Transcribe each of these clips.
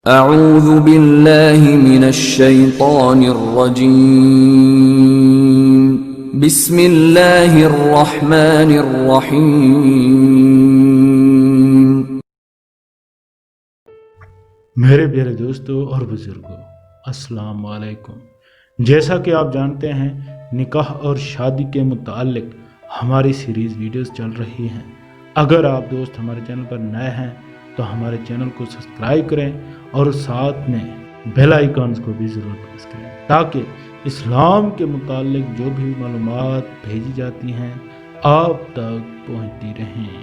اعوذ باللہ من الشیطان الرجیم بسم اللہ الرحمن الرحیم۔ میرے پیارے دوستو اور بزرگوں، السلام علیکم۔ جیسا کہ آپ جانتے ہیں، نکاح اور شادی کے متعلق ہماری سیریز ویڈیوز چل رہی ہیں۔ اگر آپ دوست ہمارے چینل پر نئے ہیں تو ہمارے چینل کو سبسکرائب کریں اور ساتھ میں بیل آئیکن کو بھی ضرور پریس کریں تاکہ اسلام کے متعلق جو بھی معلومات بھیجی جاتی ہیں آپ تک پہنچتی رہیں۔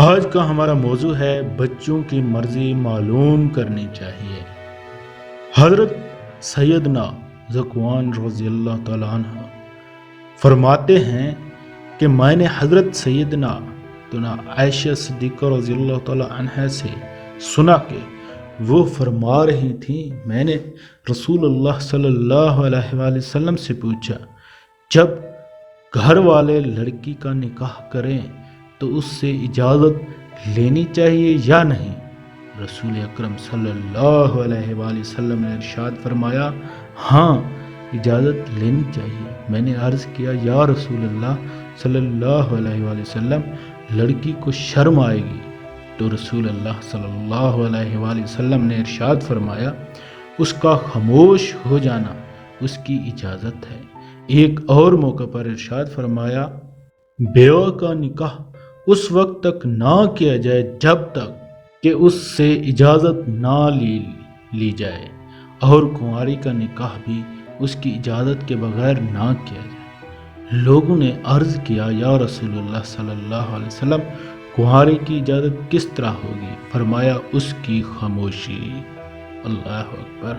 آج کا ہمارا موضوع ہے بچوں کی مرضی معلوم کرنی چاہیے۔ حضرت سیدنا ذکوان رضی اللہ تعالیٰ عنہ فرماتے ہیں کہ میں نے حضرت سیدنا عائشہ صدیقہ رضی اللہ تعالیٰ عنہ سے سنا کہ وہ فرما رہی تھیں، میں نے رسول اللہ صلی اللہ علیہ وآلہ وسلم سے پوچھا، جب گھر والے لڑکی کا نکاح کریں تو اس سے اجازت لینی چاہیے یا نہیں؟ رسول اکرم صلی اللہ علیہ وآلہ وسلم نے ارشاد فرمایا، ہاں اجازت لینی چاہیے۔ میں نے عرض کیا، یا رسول اللہ صلی اللہ علیہ وآلہ وسلم، لڑکی کو شرم آئے گی؟ تو رسول اللہ صلی اللہ علیہ وآلہ وسلم نے ارشاد فرمایا، اس کا خاموش ہو جانا اس کی اجازت ہے۔ ایک اور موقع پر ارشاد فرمایا، بیوہ کا نکاح اس وقت تک نہ کیا جائے جب تک کہ اس سے اجازت نہ لی جائے، اور کنواری کا نکاح بھی اس کی اجازت کے بغیر نہ کیا جائے۔ لوگوں نے عرض کیا، یا رسول اللہ صلی اللہ علیہ وسلم، کنواری کی اجازت کس طرح ہوگی؟ فرمایا، اس کی خاموشی۔ اللہ اکبر۔